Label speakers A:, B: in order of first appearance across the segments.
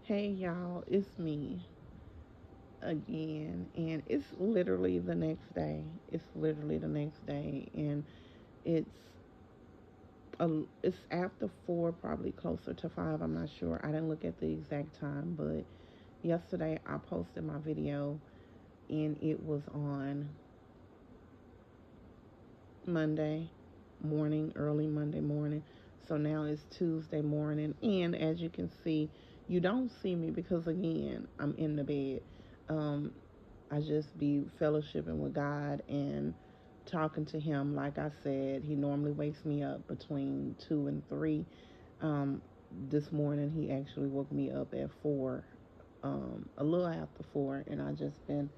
A: Hey y'all, it's me again, and it's literally the next day. It's literally the next day, and it's it's after 4, probably closer to 5. I'm not sure. I didn't look at the exact time, but yesterday I posted my video, and it was on Monday morning, early Monday morning. So now it's Tuesday morning, and as you can see, you don't see me because again I'm in the bed. Um, I just be fellowshipping with God and talking to Him. Like I said, He normally wakes me up between 2 and 3. Um, this morning He actually woke me up at 4, a little after 4, and I just been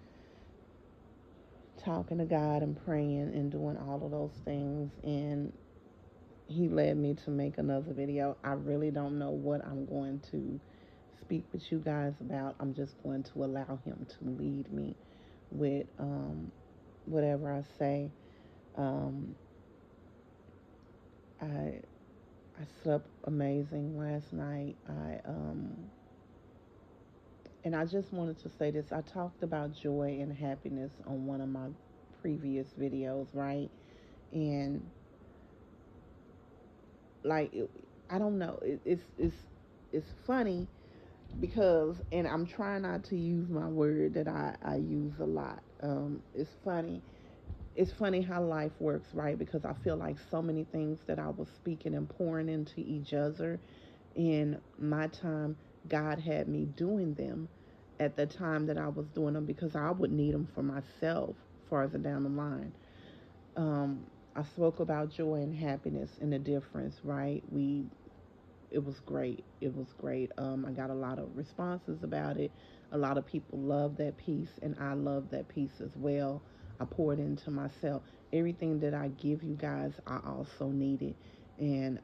A: talking to God and praying and doing all of those things. And He led me to make another video. I really don't know what I'm going to speak with you guys about. I'm just going to allow Him to lead me with whatever I say. Um, I I slept amazing last night. And I just wanted to say this. I talked about joy and happiness on one of my previous videos, right? And like I don't know. It's funny because, and I'm trying not to use my word that I use a lot. It's funny. It's funny how life works, right? Because I feel like so many things that I was speaking and pouring into each other in my time, God had me doing them at the time that I was doing them because I would need them for myself farther down the line. Um, I spoke about joy and happiness and the difference, right? It was great. It was great. I got a lot of responses about it. A lot of people love that piece, and I love that piece as well. I poured into myself. Everything that I give you guys, I also need it. And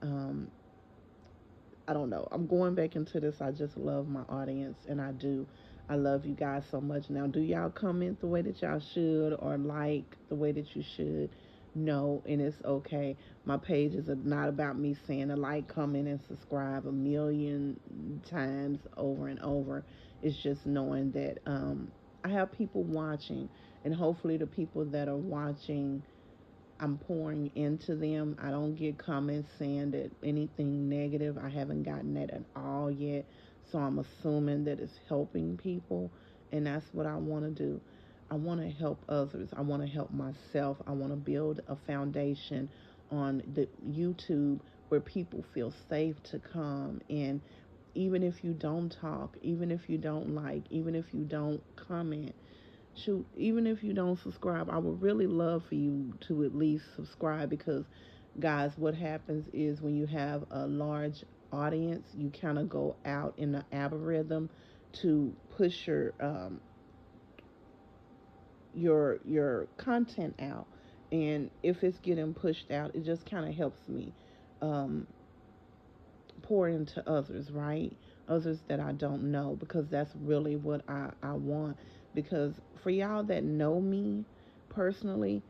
A: I don't know. I'm going back into this. I just love my audience, and I do. I love you guys so much. Now, do y'all comment the way that y'all should or like the way that you should? No, and it's okay. My pages are not about me saying a like, comment, and subscribe a million times over and over. It's just knowing that I have people watching, and hopefully, the people that are watching, I'm pouring into them. I don't get comments saying that anything negative. I haven't gotten that at all yet. So I'm assuming that it's helping people. And that's what I want to do. I want to help others. I want to help myself. I want to build a foundation on the YouTube where people feel safe to come. And even if you don't talk, even if you don't like, even if you don't comment, shoot, even if you don't subscribe, I would really love for you to at least subscribe because, guys, what happens is when you have a large audience, you kind of go out in the algorithm to push your content out, and if it's getting pushed out, it just kind of helps me um, pour into others, right? Others that I don't know, because that's really what I want. Because for y'all that know me personally,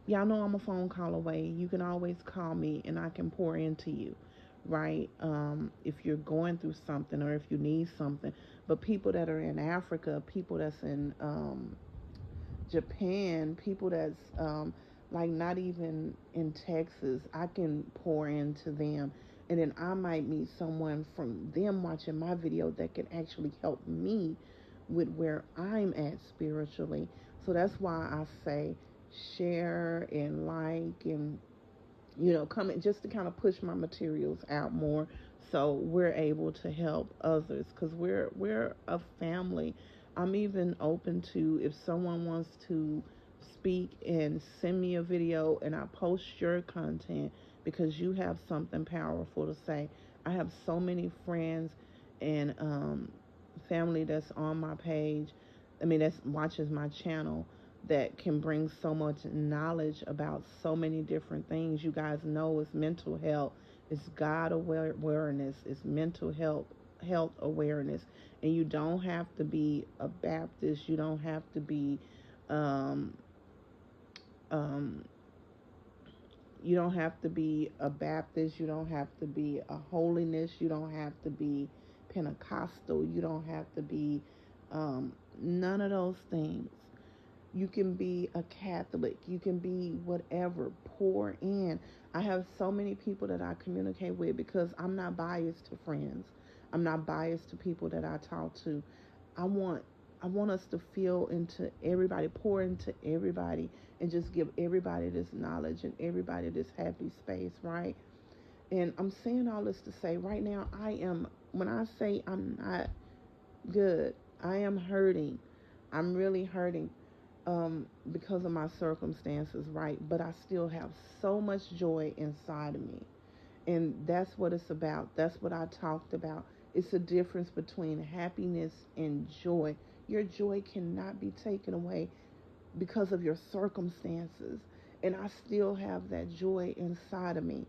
A: y'all know I'm a phone call away. You can always call me and I can pour into you, right? If you're going through something or if you need something. But people that are in Africa, people that's in Japan, people that's like not even in Texas, I can pour into them. And then I might meet someone from them watching my video that can actually help me with where I'm at spiritually. So that's why I say share and like and comment just to kind of push my materials out more so we're able to help others because we're a family. I'm even open to if someone wants to speak and send me a video and I post your content because you have something powerful to say. I have so many friends and family that's on my page. I mean, that's watches my channel that can bring so much knowledge about so many different things. You guys know it's mental health, it's God awareness, it's mental health awareness, and you don't have to be a Baptist. You don't have to be um, um, you don't have to be a Baptist. You don't have to be a holiness. You don't have to be Pentecostal. You don't have to be none of those things. You can be a Catholic. You can be whatever. Pour in. I have so many people that I communicate with because I'm not biased to friends. I'm not biased to people that I talk to. I want I want us to feel into everybody, pour into everybody, and just give everybody this knowledge and everybody this happy space, right? And I'm saying all this to say right now, when I say I'm not good, I am hurting. I'm really hurting because of my circumstances, right? But I still have so much joy inside of me. And that's what it's about. That's what I talked about. It's a difference between happiness and joy. Your joy cannot be taken away because of your circumstances. And I still have that joy inside of me.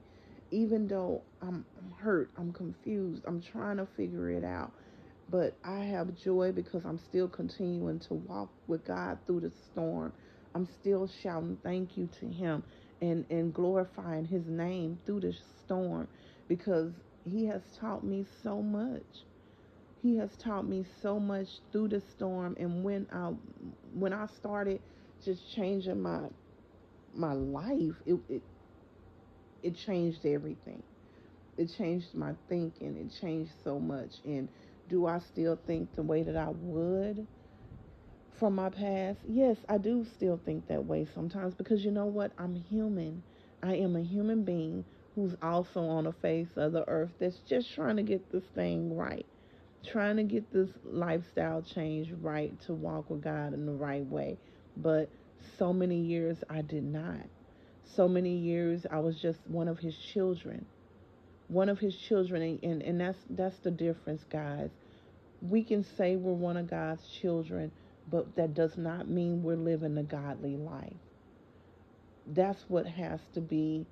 A: Even though I'm hurt, I'm confused, I'm trying to figure it out. But I have joy because I'm still continuing to walk with God through the storm. I'm still shouting thank you to Him and glorifying His name through the storm because He has taught me so much. He has taught me so much through the storm. And when I started just changing my life, it changed everything. It changed my thinking. It changed so much. And do I still think the way that I would from my past? Yes, I do still think that way sometimes because you know what? I'm human. I am a human being who's also on the face of the earth that's just trying to get this thing right, trying to get this lifestyle change right to walk with God in the right way. But so many years I did not. So many years I was just one of His children. One of His children, and that's the difference, guys. We can say we're one of God's children, but that does not mean we're living a godly life. That's what has to be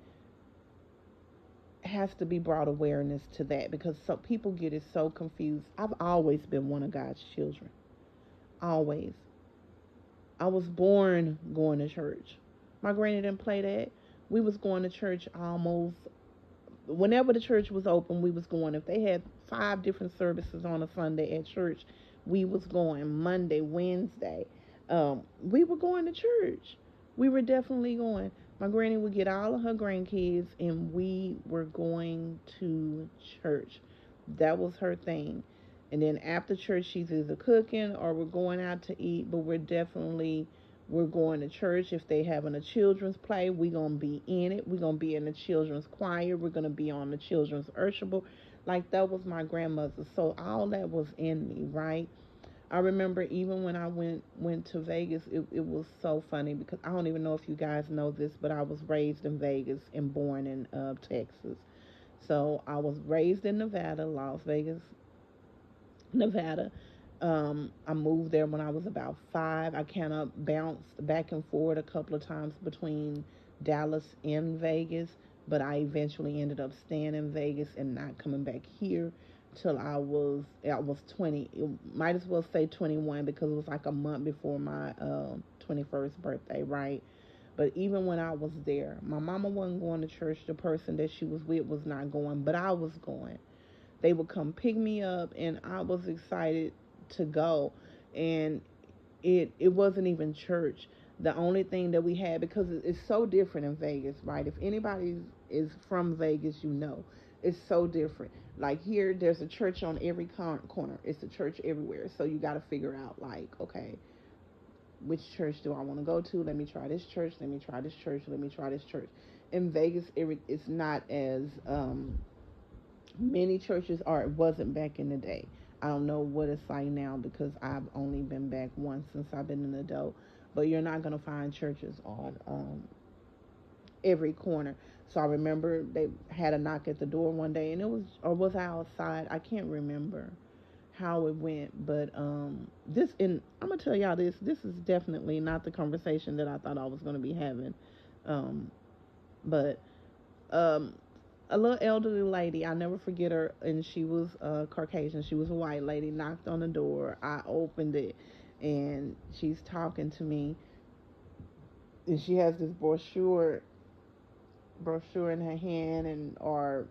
A: brought awareness to that because some people get it so confused. I've always been one of God's children. Always. I was born going to church. My granny didn't play that. We was going to church almost whenever the church was open, we was going. If they had 5 different services on a Sunday at church, we was going. Monday, Wednesday, we were going to church. We were definitely going. My granny would get all of her grandkids, and we were going to church. That was her thing. And then after church, she's either cooking or we're going out to eat. But we're going to church. If they having a children's play, we're gonna be in it. We're gonna be in the children's choir. We're gonna be on the children's ushable. Like that was my grandmother. So all that was in me, right? I remember even when I went to Vegas, it was so funny because I don't even know if you guys know this, but I was raised in Vegas and born in Texas. So I was raised in Nevada, Las Vegas, Nevada. I moved there when I was about 5. I kind of bounced back and forth a couple of times between Dallas and Vegas, but I eventually ended up staying in Vegas and not coming back here till I was 20. You might as well say 21 because it was like a month before my 21st birthday, right? But even when I was there, my mama wasn't going to church. The person that she was with was not going, but I was going. They would come pick me up, and I was excited to go. And it wasn't even church. The only thing that we had, because it's so different in Vegas, right? If anybody is from Vegas, you know it's so different. Like here, there's a church on every corner. It's a church everywhere. So you got to figure out, like, okay, which church do I want to go to? Let me try this church. Let me try this church. Let me try this church. In Vegas, it's not as many churches are. It wasn't back in the day. I don't know what it's like now because I've only been back once since I've been an adult. But you're not gonna find churches on every corner. So I remember they had a knock at the door one day, and it was, or was I outside? I can't remember how it went, but this, and I'm gonna tell y'all this. This is definitely not the conversation that I thought I was gonna be having. Um, but um, a little elderly lady. I never forget her, and she was Caucasian. She was a white lady. Knocked on the door. I opened it, and she's talking to me, and she has this brochure in her hand, and or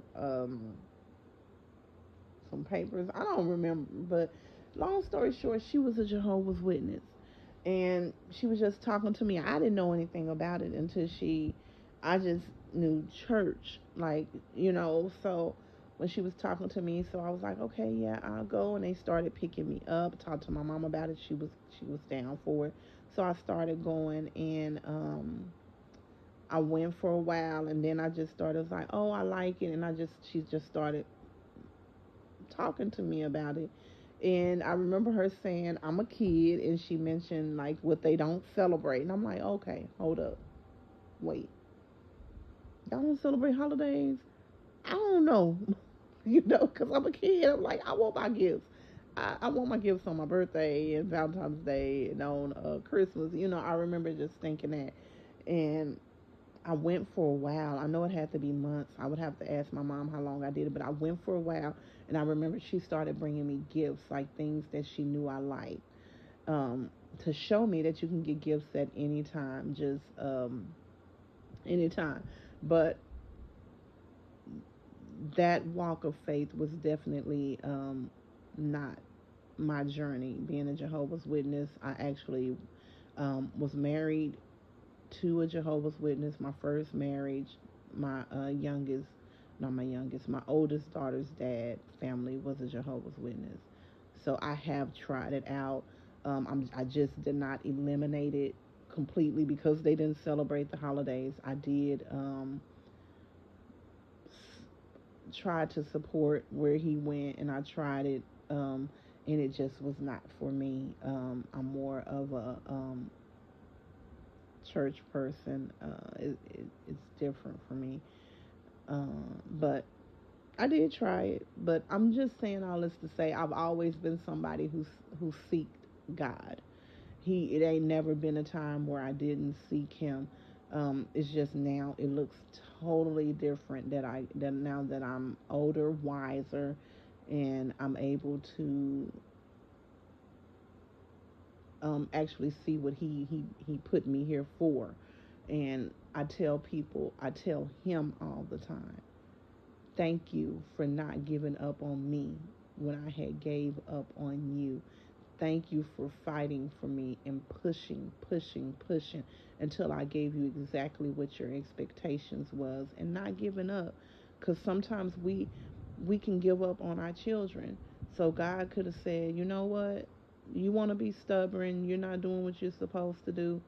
A: some papers. I don't remember, but long story short, she was a Jehovah's Witness, and she was just talking to me. I didn't know anything about it until I just knew church, like, so when she was talking to me, so I was like, okay, yeah, I'll go. And they started picking me up. Talked to my mom about it. She was down for it, so I started going, and I went for a while, and then I just started, was like, oh, I like it, and she just started talking to me about it. And I remember her saying, I'm a kid, and she mentioned like what they don't celebrate. And I'm like, okay, hold up. Wait. Y'all don't celebrate holidays? I don't know. Because I'm a kid. I'm like, I want my gifts. I want my gifts on my birthday and Valentine's Day and on Christmas. I remember just thinking that. And I went for a while. I know it had to be months. I would have to ask my mom how long I did it, but I went for a while, and I remember she started bringing me gifts, like things that she knew I liked, to show me that you can get gifts at any time, just anytime. But that walk of faith was definitely not my journey. Being a Jehovah's Witness, I actually was married to a Jehovah's Witness. My first marriage, my youngest, not my youngest, my oldest daughter's dad family was a Jehovah's Witness. So I have tried it out. I just did not eliminate it completely because they didn't celebrate the holidays. I did try to support where he went, and I tried it, and it just was not for me. I'm more of a church person. It's different for me. But I did try it. But I'm just saying all this to say I've always been somebody who seeked God. It ain't never been a time where I didn't seek Him. It's just now it looks totally different that now that I'm older, wiser, and I'm able to actually see what he put me here for. And I tell him all the time, thank you for not giving up on me when I had gave up on you. Thank you for fighting for me and pushing, pushing, pushing until I gave you exactly what your expectations was, and not giving up. Because sometimes we can give up on our children. So God could have said, you know what? You want to be stubborn, you're not doing what you're supposed to do,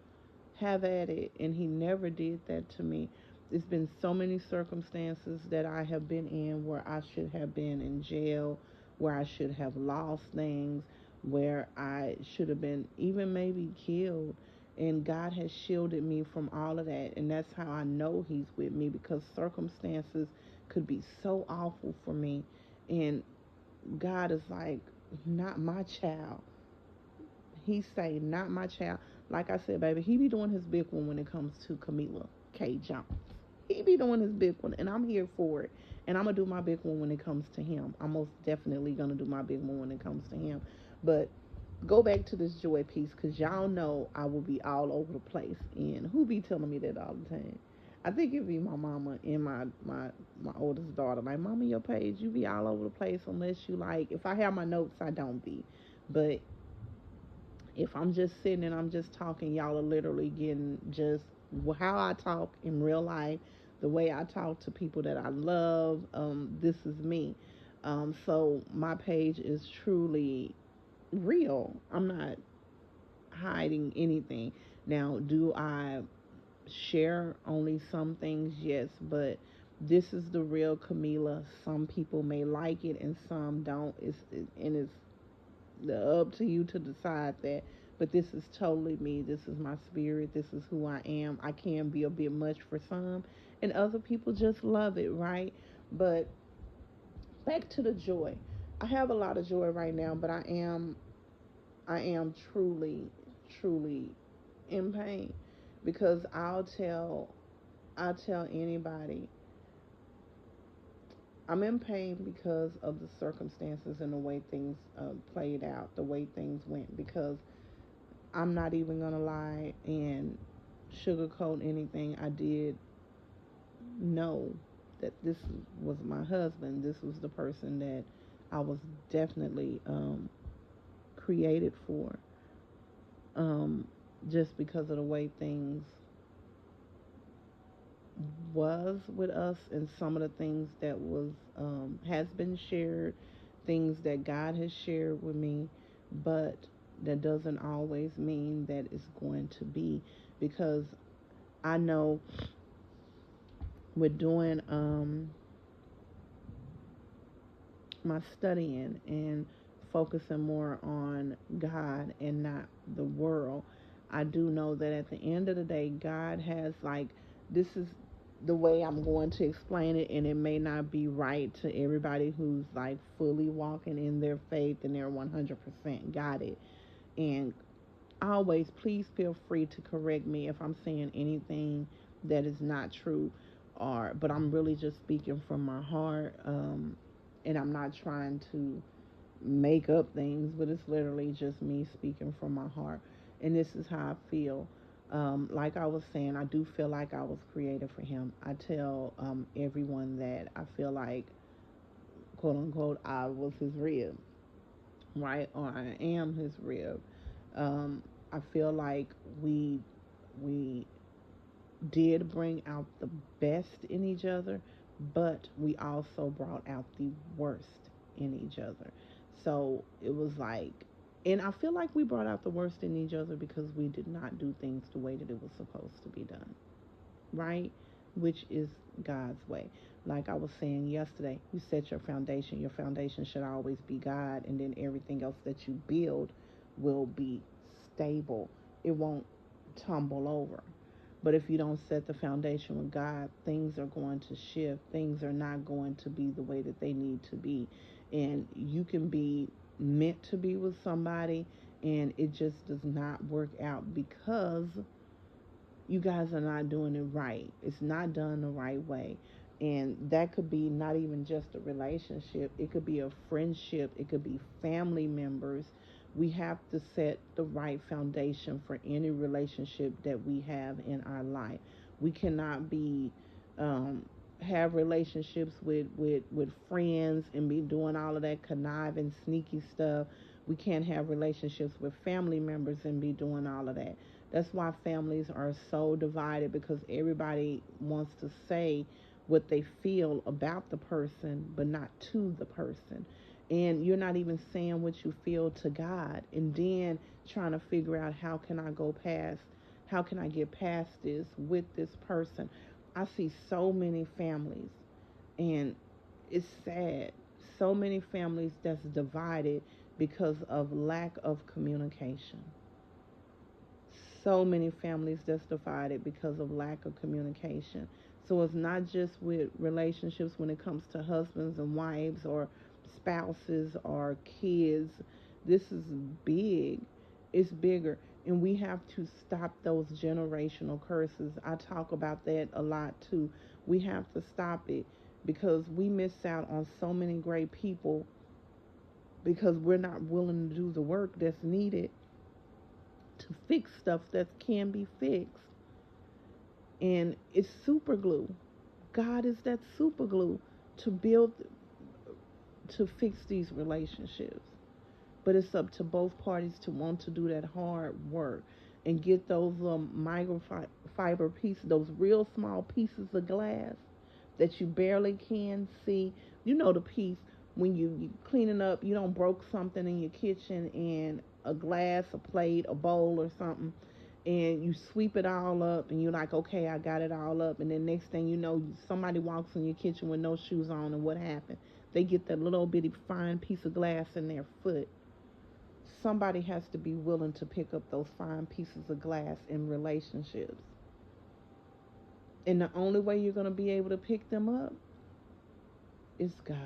A: have at it. And He never did that to me. There's been so many circumstances that I have been in where I should have been in jail, where I should have lost things, where I should have been even maybe killed. And God has shielded me from all of that. And that's how I know He's with me, because circumstances could be so awful for me. And God is like, not my child. He say, not my child. Like I said, baby, he be doing his big one when it comes to Camila K. Jones. He be doing his big one, and I'm here for it. And I'm going to do my big one when it comes to him. I'm most definitely going to do my big one when it comes to him. But go back to this joy piece, because y'all know I will be all over the place. And who be telling me that all the time? I think it'd be my mama and my oldest daughter. Like, mama, your page, you be all over the place unless you like. If I have my notes, I don't be. But if I'm just sitting and I'm just talking, y'all are literally getting just how I talk in real life, the way I talk to people that I love. This is me. So my page is truly real. I'm not hiding anything. Now, do I share only some things? Yes, but this is the real Camila. Some people may like it and some don't. It's up to you to decide that. But this is totally me. This is my spirit. This is who I am. I can be a bit much for some, and other people just love it, right? But back to the joy. I have a lot of joy right now, but I am truly, truly in pain, because I'll tell anybody I'm in pain because of the circumstances and the way things played out, the way things went. Because I'm not even gonna lie and sugarcoat anything. I did know that this was my husband. This was the person that I was definitely created for, um, just because of the way things was with us and some of the things that was has been shared, things that God has shared with me, but that doesn't always mean that it's going to be, because I know with doing my studying and focusing more on God and not the world, I do know that at the end of the day, God has, like, this is the way I'm going to explain it, and it may not be right to everybody who's like fully walking in their faith and they're 100% got it. And always, please feel free to correct me if I'm saying anything that is not true, or but I'm really just speaking from my heart, and I'm not trying to make up things, but it's literally just me speaking from my heart. And this is how I feel. Like I was saying, I do feel like I was created for him. I tell everyone that I feel like, quote unquote, I was his rib, right? Or I am his rib. Um, I feel like we we did bring out the best in each other, but we also brought out the worst in each other. So it was like, and I feel like we brought out the worst in each other because we did not do things the way that it was supposed to be done, right? Which is God's way. Like I was saying yesterday, you set your foundation. Your foundation should always be God, and then everything else that you build will be stable. It won't tumble over. But if you don't set the foundation with God, things are going to shift. Things are not going to be the way that they need to be. And you can be meant to be with somebody, and it just does not work out because you guys are not doing it right. It's not done the right way. And that could be not even just a relationship, it could be a friendship, it could be family members. We have to set the right foundation for any relationship that we have in our life. We cannot be have relationships with friends and be doing all of that conniving, sneaky stuff. We can't have relationships with family members and be doing all of that. That's why families are so divided, because everybody wants to say what they feel about the person, but not to the person. And you're not even saying what you feel to God. And then trying to figure out, how can I get past this with this person? I see so many families, and it's sad. So many families that's divided because of lack of communication. So many families that's divided because of lack of communication. So it's not just with relationships when it comes to husbands and wives or spouses or kids. This is big. It's bigger. And we have to stop those generational curses. I talk about that a lot too. We have to stop it because we miss out on so many great people because we're not willing to do the work that's needed to fix stuff that can be fixed. And it's super glue. God is that super glue to build, to fix these relationships. But it's up to both parties to want to do that hard work and get those microfiber pieces, those real small pieces of glass that you barely can see. You know the piece when you cleaning up, you don't broke something in your kitchen and a glass, a plate, a bowl or something, and you sweep it all up and you're like, okay, I got it all up, and then next thing you know, somebody walks in your kitchen with no shoes on, and what happened? They get that little bitty fine piece of glass in their foot. Somebody has to be willing to pick up those fine pieces of glass in relationships. And the only way you're going to be able to pick them up is God.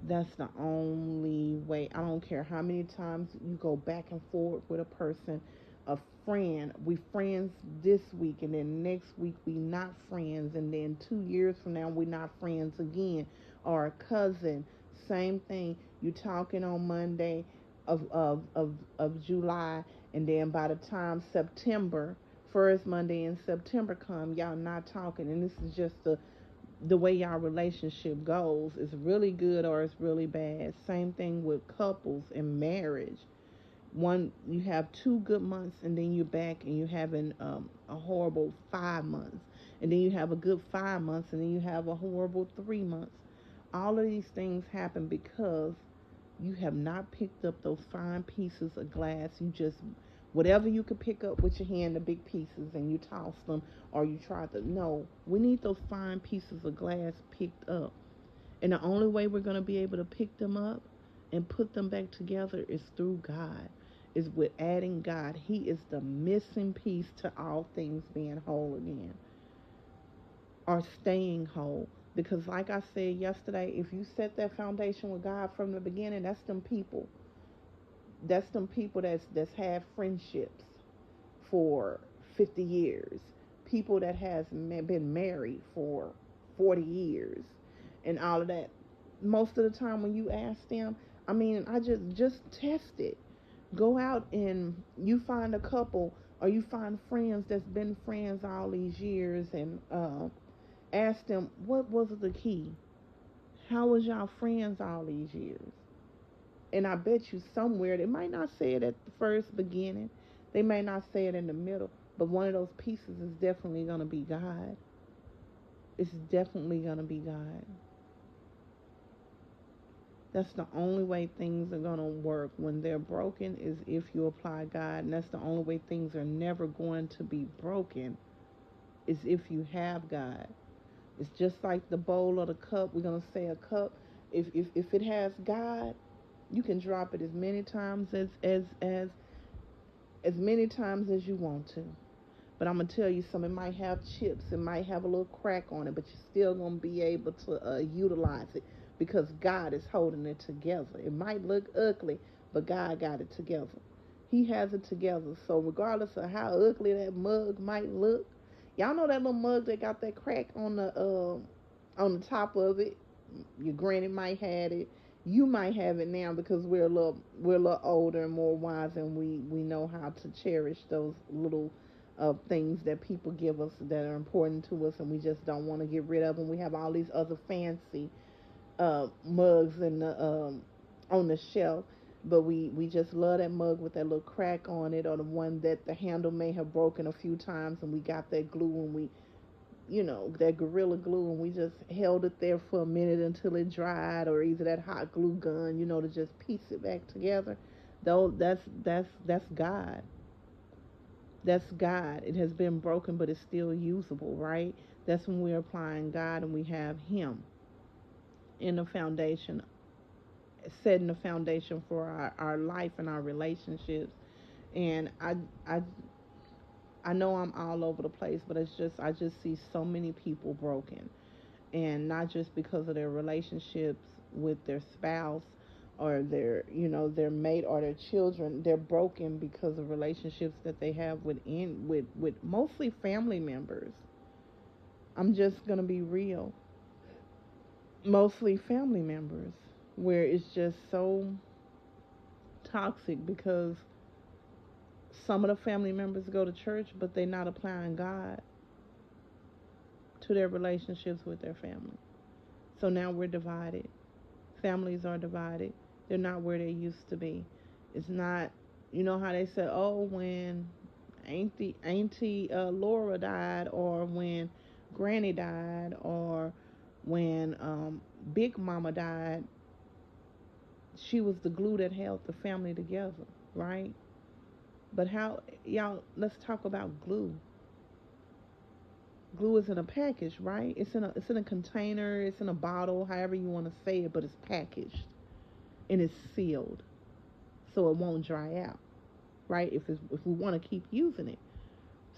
A: That's the only way. I don't care how many times you go back and forth with a person, a friend. We friends this week, and then next week we not friends, and then 2 years from now we not friends again. Or a cousin, same thing. You talking on Monday of July, and then by the time September, first Monday in September come, y'all not talking, and this is just the way y'all relationship goes is really good or it's really bad. Same thing with couples and marriage. One, you have 2 good months and then you're back and you're having a horrible 5 months, and then you have a good 5 months and then you have a horrible 3 months. All of these things happen because you have not picked up those fine pieces of glass. You just, whatever you could pick up with your hand, the big pieces, and you toss them, or you try to. No, we need those fine pieces of glass picked up. And the only way we're going to be able to pick them up and put them back together is through God, is with adding God. He is the missing piece to all things being whole again, or staying whole. Because like I said yesterday, if you set that foundation with God from the beginning, that's them people. That's them people that's had friendships for 50 years. People that has been married for 40 years and all of that. Most of the time when you ask them, I mean, I just test it. Go out and you find a couple, or you find friends that's been friends all these years, and ask them, what was the key? How was y'all friends all these years? And I bet you somewhere they might not say it at the first beginning, they may not say it in the middle, but one of those pieces is definitely going to be God. It's definitely going to be God. That's the only way things are going to work when they're broken, is if you apply God. And that's the only way things are never going to be broken, is if you have God. It's just like the bowl or the cup. We're going to say a cup. If it has God, you can drop it as many times as many times as you want to. But I'm gonna tell you something. It might have chips. It might have a little crack on it, but you're still gonna be able to utilize it because God is holding it together. It might look ugly, but God got it together. He has it together. So regardless of how ugly that mug might look, y'all know that little mug that got that crack on the top of it. Your granny might have it. You might have it now because we're a little older and more wise, and we know how to cherish those little things that people give us that are important to us, and we just don't want to get rid of them. We have all these other fancy mugs in the on the shelf, but we just love that mug with that little crack on it, or the one that the handle may have broken a few times, and we got that glue and we, that Gorilla Glue, and we just held it there for a minute until it dried, or either that hot glue gun, to just piece it back together. Though that's God. That's God. It has been broken, but it's still usable, right? That's when we're applying God and we have Him in the foundation, setting the foundation for our life and our relationships. And I know I'm all over the place, but I just see so many people broken, and not just because of their relationships with their spouse or their mate or their children. They're broken because of relationships that they have with mostly family members. I'm just gonna be real. Mostly family members, where it's just so toxic because some of the family members go to church, but they're not applying God to their relationships with their family. So now we're divided. Families are divided. They're not where they used to be. It's not, how they say, oh, when Auntie Laura died, or when Granny died, or when Big Mama died, she was the glue that held the family together, right? But how, y'all, let's talk about glue. Glue is in a package, right? It's in a container, it's in a bottle, however you want to say it, but it's packaged and it's sealed so it won't dry out, right? If we want to keep using it.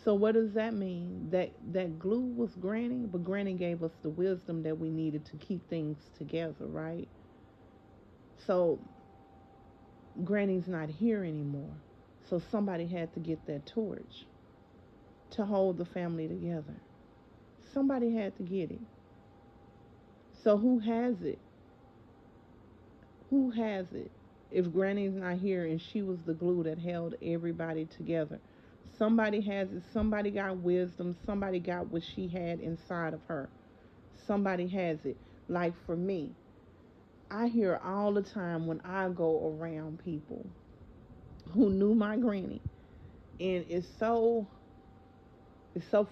A: So what does that mean? That glue was Granny, but Granny gave us the wisdom that we needed to keep things together, right? So Granny's not here anymore. So somebody had to get that torch to hold the family together. Somebody had to get it. So who has it? Who has it? If Granny's not here and she was the glue that held everybody together, somebody has it. Somebody got wisdom. Somebody got what she had inside of her. somebody has it. Like for me, I hear all the time when I go around people who knew my granny, and it's so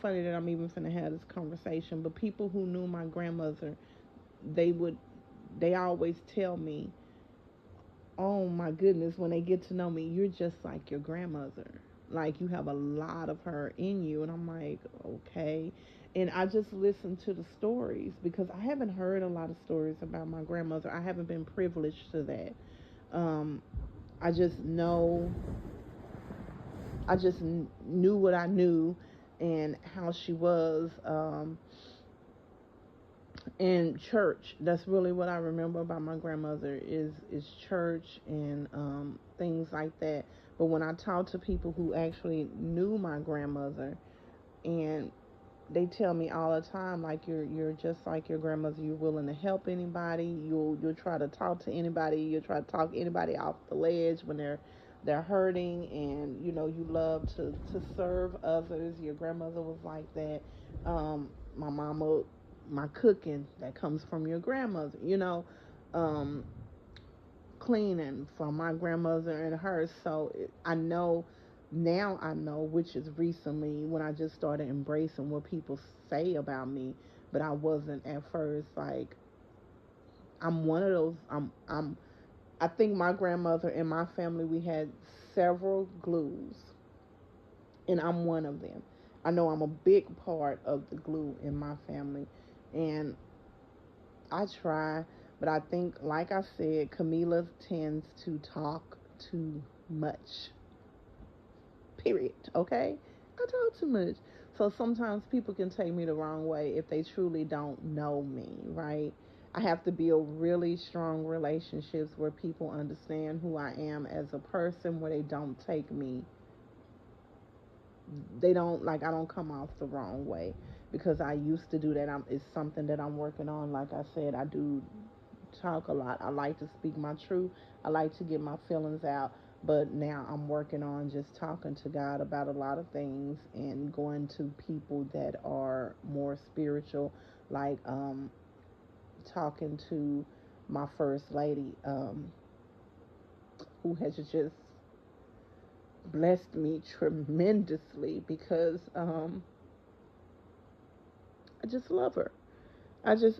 A: funny that I'm even finna have this conversation. But people who knew my grandmother, they would they always tell me, oh my goodness, when they get to know me, you're just like your grandmother. Like you have a lot of her in you. And I'm like, okay. And I just listen to the stories because I haven't heard a lot of stories about my grandmother. I haven't been privileged to that. Um, I just know, knew what I knew and how she was. In church, that's really what I remember about my grandmother is church and things like that. But when I talk to people who actually knew my grandmother, and they tell me all the time, like you're just like your grandmother. You're willing to help anybody. You'll try to talk to anybody. You'll try to talk anybody off the ledge when they're hurting, and you love to serve others. Your grandmother was like that. My mama, my cooking that comes from your grandmother. Um, Cleaning from my grandmother and her. So I know now, I know, which is recently when I just started embracing what people say about me, but I wasn't at first. Like I'm one of those. I think my grandmother and my family, we had several glues, and I'm one of them. I know I'm a big part of the glue in my family, and I try, but I think, like I said, Camila tends to talk too much. Period. Okay? I talk too much. So sometimes people can take me the wrong way if they truly don't know me, right? I have to build really strong relationships where people understand who I am as a person, where they don't take me, they don't, like, I don't come off the wrong way, because I used to do that. It's something that I'm working on. Like I said, I do talk a lot. I like to speak my truth. I like to get my feelings out. But now I'm working on just talking to God about a lot of things and going to people that are more spiritual, like talking to my first lady, who has just blessed me tremendously, because I just love her. I just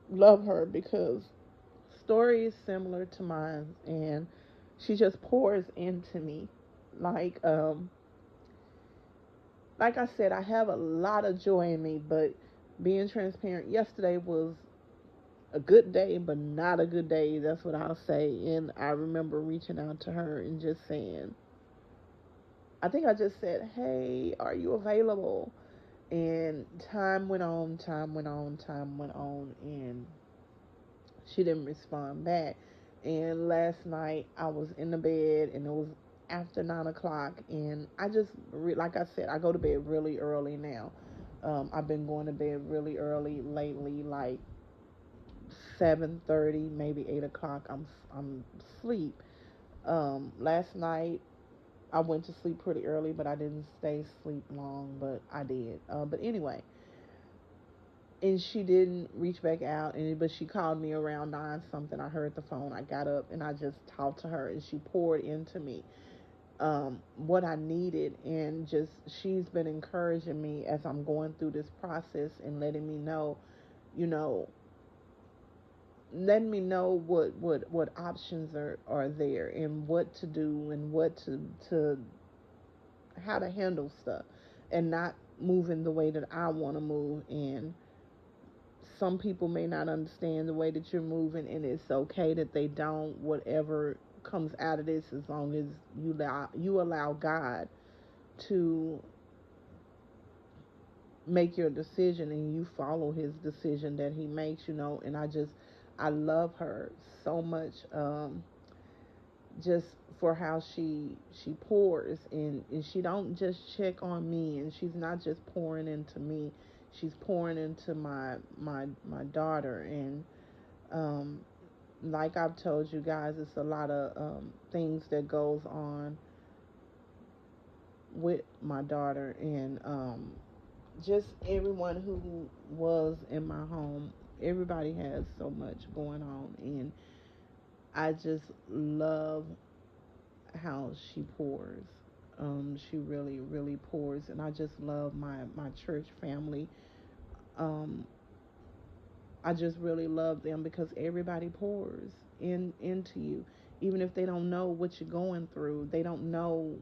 A: love her because story is similar to mine, and she just pours into me. Like like I said, I have a lot of joy in me, but being transparent, yesterday was a good day, but not a good day. That's what I'll say. And I remember reaching out to her and just saying, I think I just said, "Hey, are you available?" And time went on, time went on, time went on, and she didn't respond back. And last night I was in the bed, and it was after 9 o'clock, and I just like I said, I go to bed really early now. I've been going to bed really early lately, like 7:30, maybe 8 o'clock. I'm asleep. Last night I went to sleep pretty early, but I didn't stay asleep long, but I did. But anyway, and she didn't reach back out, and but she called me around 9 something. I heard the phone. I got up and I just talked to her, and she poured into me what I needed, and just she's been encouraging me as I'm going through this process and letting me know, you know, letting me know what options are there, and what to do, and what to how to handle stuff, and not moving the way that I want to move. And some people may not understand the way that you're moving, and it's okay that they don't. Whatever comes out of this, as long as you allow God to make your decision, and you follow his decision that he makes. And I love her so much, just for how she pours, and she don't just check on me, and she's not just pouring into me, she's pouring into my daughter. And um like I've told you guys, it's a lot of things that goes on with my daughter, and just everyone who was in my home. Everybody has so much going on, and I just love how she pours. She really, really pours, and I just love my church family. Um, I just really love them because everybody pours into you, even if they don't know what you're going through. They don't know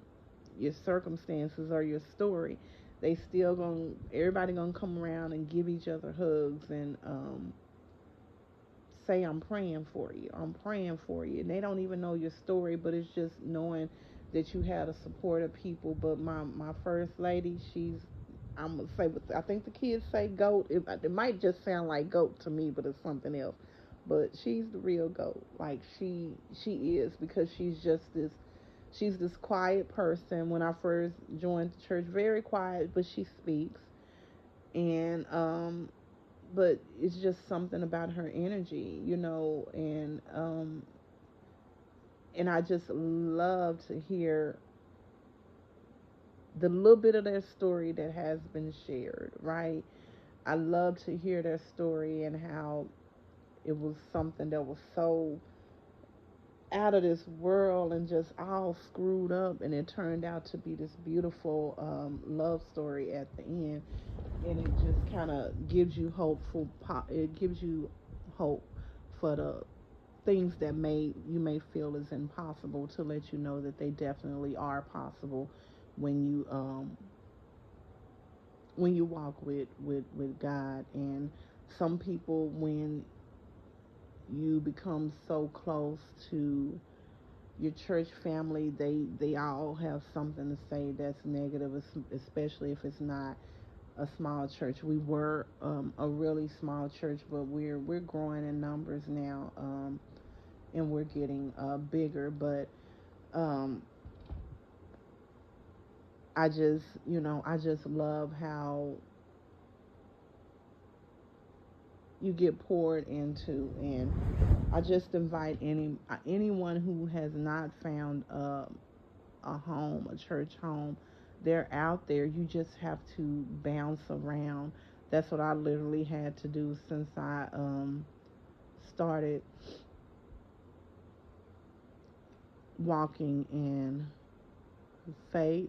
A: your circumstances or your story. They still going everybody gonna come around and give each other hugs and say I'm praying for you. I'm praying for you. And they don't even know your story, but it's just knowing that you had a support of people. But my first lady, she's I'm gonna say, I think the kids say goat. It might just sound like goat to me, but it's something else. But she's the real goat. Like she is, because she's this quiet person. When I first joined the church, very quiet, but she speaks. And but it's just something about her energy, and I just love to hear the little bit of their story that has been shared, right? I love to hear their story and how it was something that was so out of this world and just all screwed up, and it turned out to be this beautiful love story at the end. And it just kind of gives you it gives you hope for the things that may feel is impossible, to let you know that they definitely are possible when you walk with God. And some people, when you become so close to your church family, they all have something to say that's negative, especially if it's not a small church. We were a really small church, but we're growing in numbers now, and we're getting bigger. But um, I just love how you get poured into, and I just invite anyone who has not found a home, a church home. They're out there. You just have to bounce around. That's what I literally had to do since I started walking in faith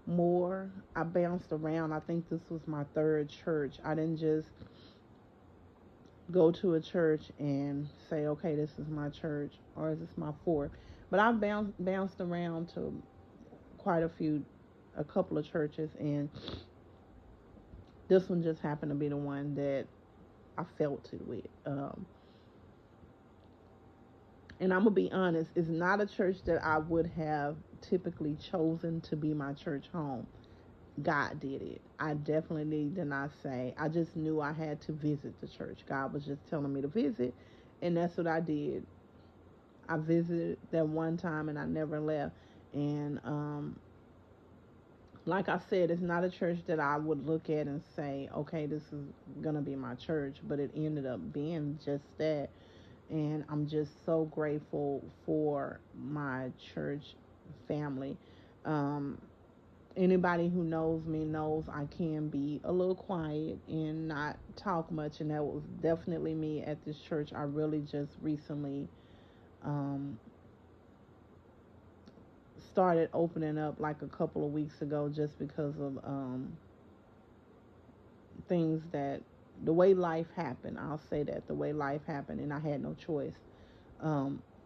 A: more. I bounced around. I think this was my third church. I didn't just go to a church and say, okay, this is my church, or is this my fourth? But I bounced around to quite a couple of churches, and this one just happened to be the one that I felt it with. And I'm gonna be honest, it's not a church that I would have typically chosen to be my church home. God did it. I definitely did not say. I just knew I had to visit the church. God was just telling me to visit, and that's what I did. I visited that one time, and I never left. And like I said, it's not a church that I would look at and say, okay, this is gonna be my church. But it ended up being just that. And I'm just so grateful for my church family. Um, Anybody who knows me knows I can be a little quiet and not talk much, and that was definitely me at this church. I really just recently um, started opening up like a couple of weeks ago, just because of things that the way life happened. I'll say that the way life happened, and I had no choice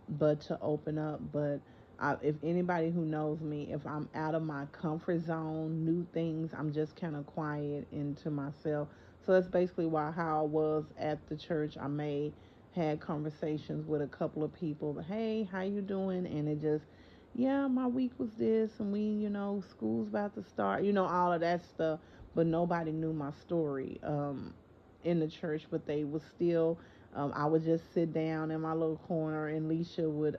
A: but to open up. But if anybody who knows me, if I'm out of my comfort zone, new things, I'm just kind of quiet into myself. So that's basically how I was at the church. I may had conversations with a couple of people. Hey, how you doing? And it just, yeah, my week was this, and school's about to start. All of that stuff. But nobody knew my story in the church. But they was still. I would just sit down in my little corner, and Leisha would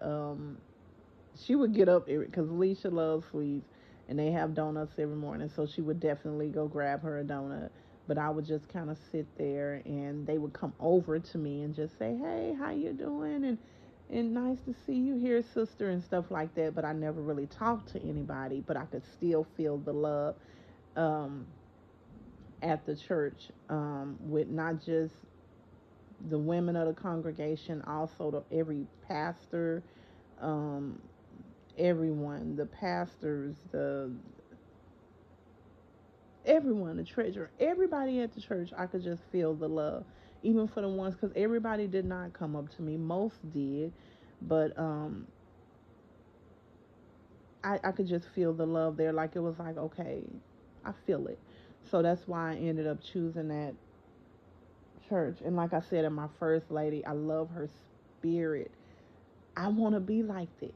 A: she would get up because Alicia loves sweets, and they have donuts every morning. So she would definitely go grab her a donut. But I would just kind of sit there, and they would come over to me and just say, "Hey, how you doing?" And nice to see you here, sister, and stuff like that. But I never really talked to anybody, but I could still feel the love. Um, at the church, with not just the women of the congregation, also every pastor, um, everyone, the pastors, the everyone, the treasurer, everybody at the church. I could just feel the love, even for the ones, because everybody did not come up to me. Most did, but I could just feel the love there. Like, it was like, okay, I feel it. So that's why I ended up choosing that church. And like I said, in my first lady, I love her spirit. I want to be like that.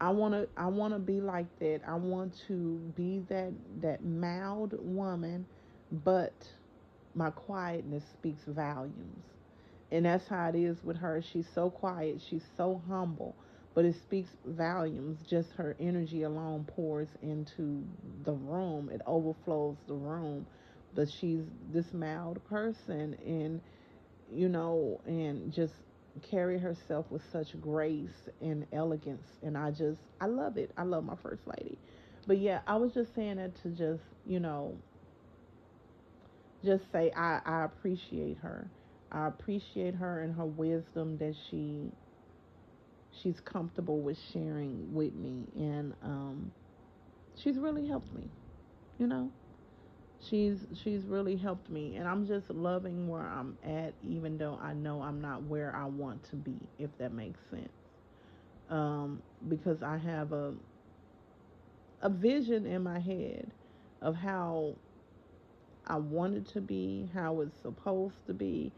A: I want to be like that. I want to be that mild woman, but my quietness speaks volumes. And that's how it is with her. She's so quiet, she's so humble, but it speaks volumes. Just her energy alone pours into the room, it overflows the room. But she's this mild person, and and just carry herself with such grace and elegance. And I love it. I love my first lady. But yeah, I was just saying that to just say I appreciate her. I appreciate her and her wisdom that she's comfortable with sharing with me, and she's really helped me. You know, she's really helped me, and I'm just loving where I'm at, even though I know I'm not where I want to be, if that makes sense. Because I have a vision in my head of how I want it to be, how it's supposed to be,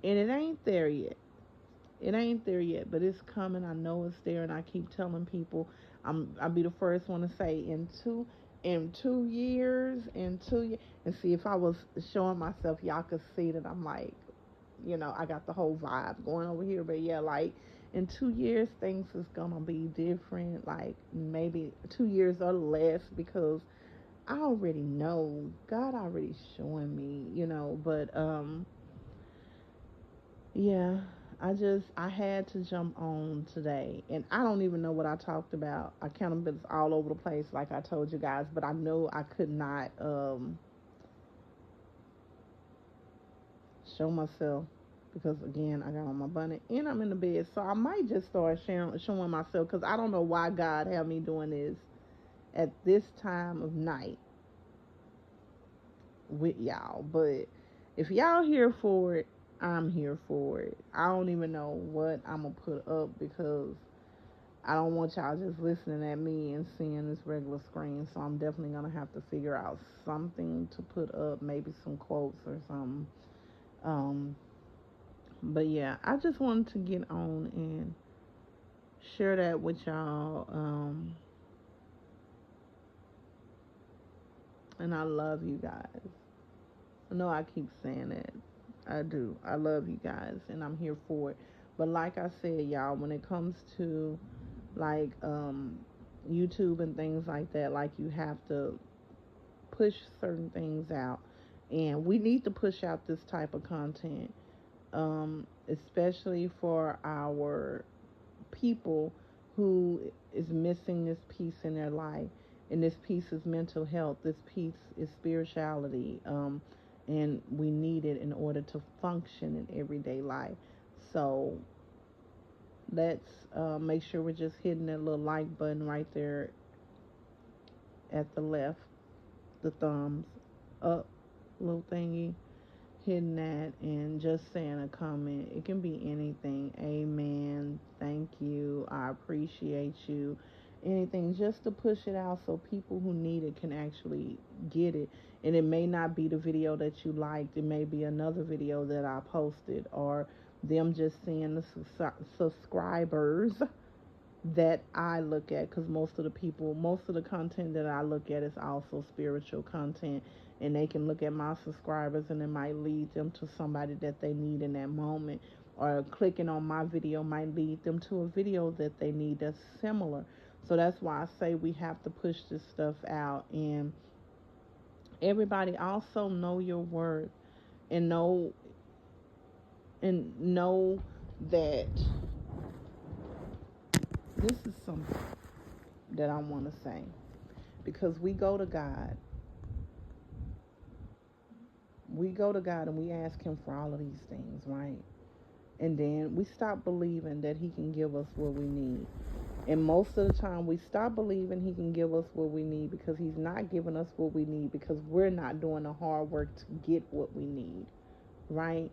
A: and it ain't there yet. It ain't there yet, but it's coming. I know it's there, and I keep telling people. I'll be the first one to say in 2 years, and see, if I was showing myself, y'all could see that I'm like, I got the whole vibe going over here. But yeah, like in 2 years, things is gonna be different. Like maybe 2 years or less, because I already know God already showing me, But yeah, I had to jump on today, and I don't even know what I talked about. I kind of been all over the place, like I told you guys, but I know I could not show myself, because again, I got on my bunny and I'm in the bed, so I might just start showing myself, because I don't know why God had me doing this at this time of night with y'all. But if y'all here for it, I'm here for it. I don't even know what I'm gonna put up, because I don't want y'all just listening at me and seeing this regular screen. So I'm definitely gonna have to figure out something to put up, maybe some quotes or something. But yeah, I just wanted to get on and share that with y'all. And I love you guys. I know I keep saying that. I do. I love you guys, and I'm here for it. But like I said, y'all, when it comes to like YouTube and things like that, like, you have to push certain things out, and we need to push out this type of content, especially for our people who is missing this piece in their life. And this piece is mental health. This piece is spirituality. And we need it in order to function in everyday life. So let's make sure we're just hitting that little like button right there at the left, the thumbs up little thingy, hitting that, and just saying a comment. It can be anything. Amen. Thank you. I appreciate you. Anything, just to push it out so people who need it can actually get it. And it may not be the video that you liked. It may be another video that I posted, or them just seeing the subscribers that I look at, because most of the content that I look at is also spiritual content, and they can look at my subscribers, and it might lead them to somebody that they need in that moment, or clicking on my video might lead them to a video that they need that's similar. So that's why I say we have to push this stuff out. And everybody, also know your worth, and know that this is something that I want to say, because we go to God we go to God and we ask Him for all of these things, right? And then we stop believing that He can give us what we need. And most of the time, we stop believing He can give us what we need because He's not giving us what we need because we're not doing the hard work to get what we need, right?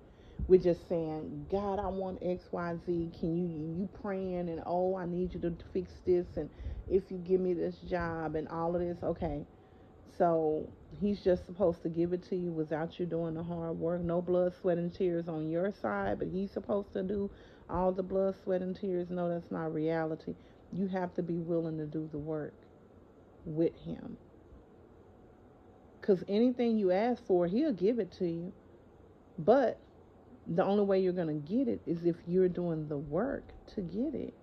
A: We're just saying, God, I want X, Y, Z. Can you praying and oh, I need you to fix this and if you give me this job and all of this, okay. So He's just supposed to give it to you without you doing the hard work. No blood, sweat, and tears on your side, but He's supposed to do all the blood, sweat, and tears. No, that's not reality. You have to be willing to do the work with Him. Because anything you ask for, He'll give it to you. But the only way you're going to get it is if you're doing the work to get it.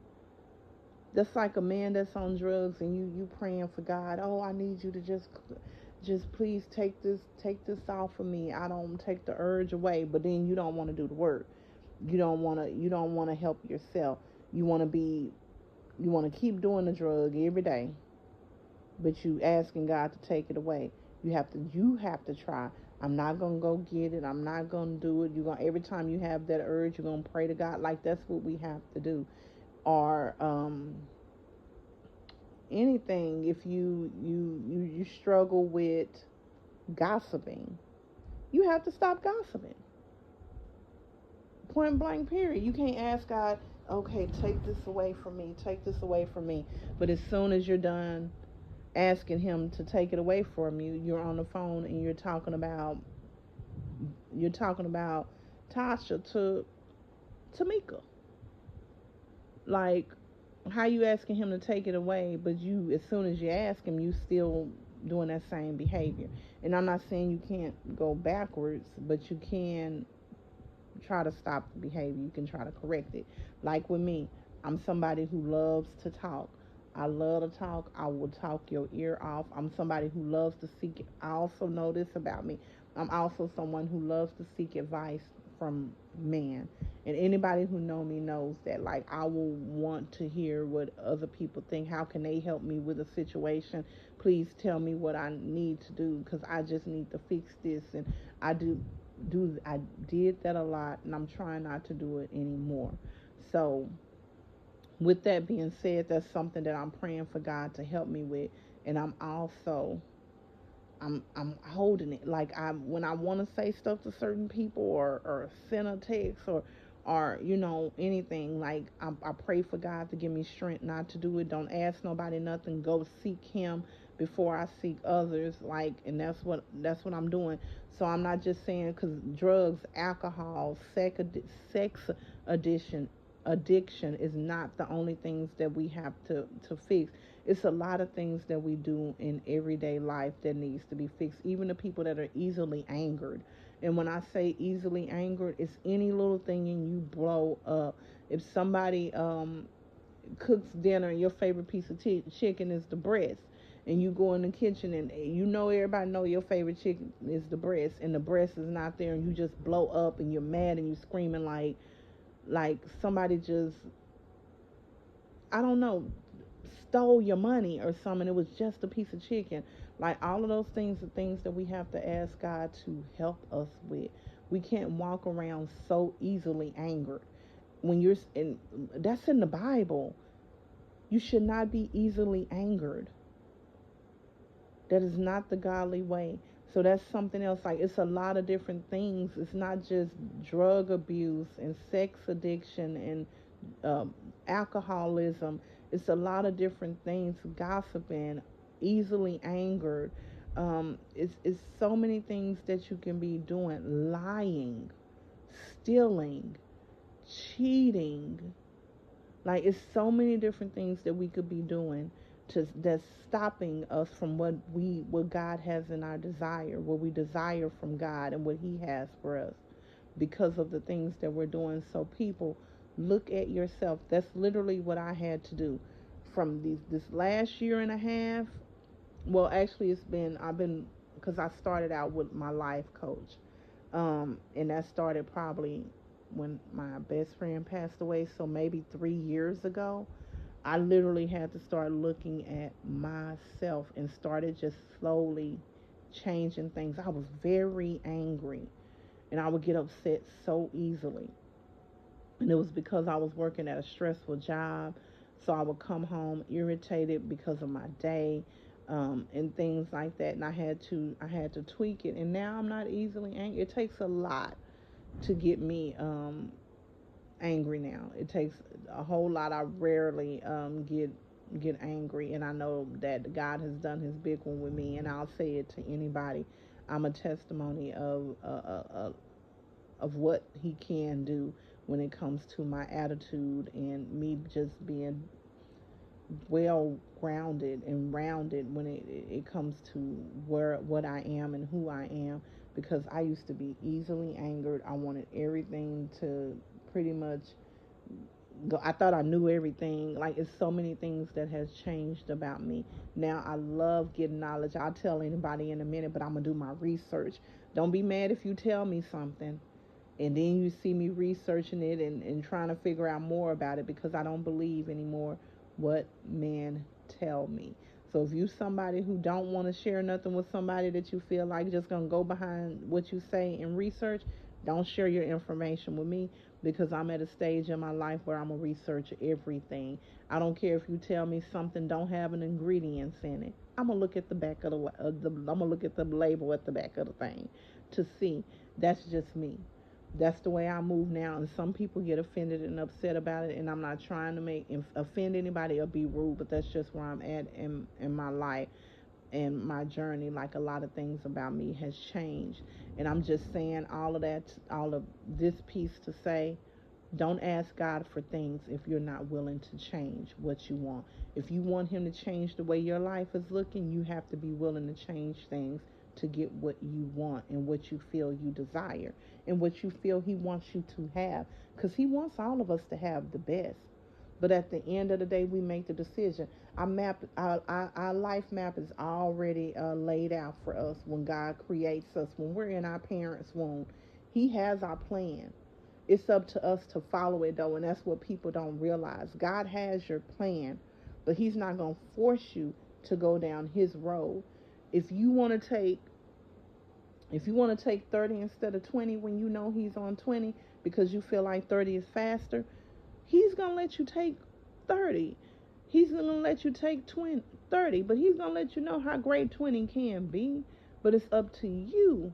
A: That's like a man that's on drugs and you praying for God. Oh, I need you to just please take this off of me. I don't take the urge away, but then you don't want to do the work. You don't want to help yourself. You want to keep doing the drug every day, but you asking God to take it away. You have to try. I'm not gonna go get it. I'm not gonna do it. You're gonna every time you have that urge, you're gonna pray to God. Like that's what we have to do. Or anything. If you struggle with gossiping, you have to stop gossiping. Point blank. Period. You can't ask God, okay, take this away from me. Take this away from me. But as soon as you're done asking Him to take it away from you, you're on the phone and you're talking about Tasha to Tamika. Like, how you asking Him to take it away, but you, as soon as you ask Him, you still doing that same behavior. And I'm not saying you can't go backwards, but you can try to stop the behavior. You can try to correct it. Like with me, I'm somebody who loves to talk. I love to talk. I will talk your ear off. I'm somebody who loves to seek. I also know this about me. I'm also someone who loves to seek advice from men. And anybody who know me knows that, like, I will want to hear what other people think. How can they help me with a situation? Please tell me what I need to do because I just need to fix this. And I I did that a lot, and I'm trying not to do it anymore. So with that being said, that's something that I'm praying for God to help me with, and I'm holding it. Like, I when I want to say stuff to certain people or send a text or anything, like I pray for God to give me strength not to do it. Don't ask nobody nothing. Go seek Him before I seek others. Like, and that's what I'm doing. So I'm not just saying, because drugs, alcohol, sex addiction addiction is not the only things that we have to fix. It's a lot of things that we do in everyday life that needs to be fixed. Even the people that are easily angered. And when I say easily angered, it's any little thing and you blow up. If somebody cooks dinner and your favorite piece of chicken is the breast, and you go in the kitchen and everybody know your favorite chicken is the breast, and the breast is not there, and you just blow up and you're mad and you screaming like somebody just, I don't know, stole your money or something. It was just a piece of chicken. Like, all of those things are things that we have to ask God to help us with. We can't walk around so easily angered. When you're in, that's in the Bible. You should not be easily angered. That is not the godly way. So that's something else. Like, it's a lot of different things. It's not just drug abuse and sex addiction and alcoholism. It's a lot of different things. Gossiping, easily angered. It's so many things that you can be doing. Lying, stealing, cheating. Like, it's so many different things that we could be doing that's stopping us from what God has in our desire, what we desire from God and what He has for us, because of the things that we're doing. So people, look at yourself. That's literally what I had to do from this last year and a half. Well, actually, I've been, because I started out with my life coach, and that started probably when my best friend passed away, so maybe 3 years ago. I literally had to start looking at myself and started just slowly changing things. I was very angry and I would get upset so easily. And it was because I was working at a stressful job. So I would come home irritated because of my day, and things like that. And I had to tweak it. And now I'm not easily angry. It takes a lot to get me angry now. It takes a whole lot. I rarely get angry, and I know that God has done His big one with me. And I'll say it to anybody. I'm a testimony of what He can do when it comes to my attitude and me just being well grounded and rounded when it comes to where what I am and who I am, because I used to be easily angered. I wanted everything to pretty much go. I thought I knew everything. Like, it's so many things that has changed about me. Now I love getting knowledge. I'll tell anybody in a minute, but I'm gonna do my research. Don't be mad if you tell me something and then you see me researching it and trying to figure out more about it, because I don't believe anymore what men tell me. So if you somebody who don't want to share nothing with somebody that you feel like just gonna go behind what you say and research, don't share your information with me, because I'm at a stage in my life where I'm gonna research everything. I don't care if you tell me something don't have an ingredients in it. I'm gonna look at the back of I'm gonna look at the label at the back of the thing to see. That's just me. That's the way I move now, and some people get offended and upset about it, and I'm not trying to make offend anybody or be rude, but that's just where I'm at in my life and my journey. Like, a lot of things about me has changed, and I'm just saying all of that, all of this piece to say, don't ask God for things if you're not willing to change what you want. If you want Him to change the way your life is looking, you have to be willing to change things to get what you want and what you feel you desire and what you feel He wants you to have. Because He wants all of us to have the best. But at the end of the day, we make the decision. Our life map is already laid out for us when God creates us. When we're in our parents' womb, He has our plan. It's up to us to follow it, though, and that's what people don't realize. God has your plan, but He's not going to force you to go down His road. If you want to take if you want to take 30 instead of 20 when you know He's on 20 because you feel like 30 is faster, He's going to let you take 30. He's going to let you take 30, but He's going to let you know how great 20 can be. But it's up to you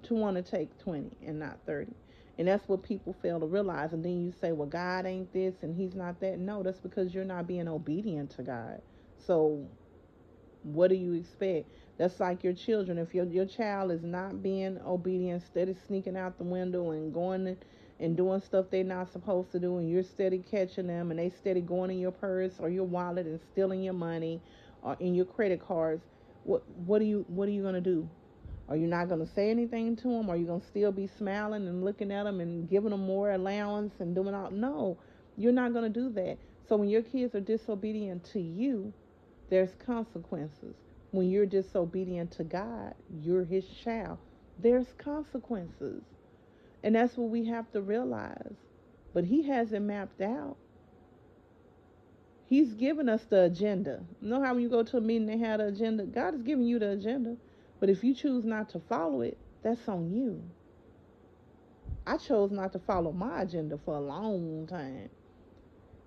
A: to want to take 20 and not 30. And that's what people fail to realize. And then you say, well, God ain't this and He's not that. No, that's because you're not being obedient to God. So what do you expect? That's like your children. If your child is not being obedient, steady sneaking out the window and going and doing stuff they're not supposed to do, and you're steady catching them, and they steady going in your purse or your wallet and stealing your money or in your credit cards, what are you gonna do? Are you not going to say anything to them? Are you going to still be smiling and looking at them and giving them more allowance and doing all? No, you're not going to do that. So when your kids are disobedient to you, there's consequences. When you're disobedient to God, you're His child. There's consequences. And that's what we have to realize. But He hasn't mapped out. He's given us the agenda. You know how when you go to a meeting they have the agenda? God is giving you the agenda. But if you choose not to follow it, that's on you. I chose not to follow my agenda for a long time.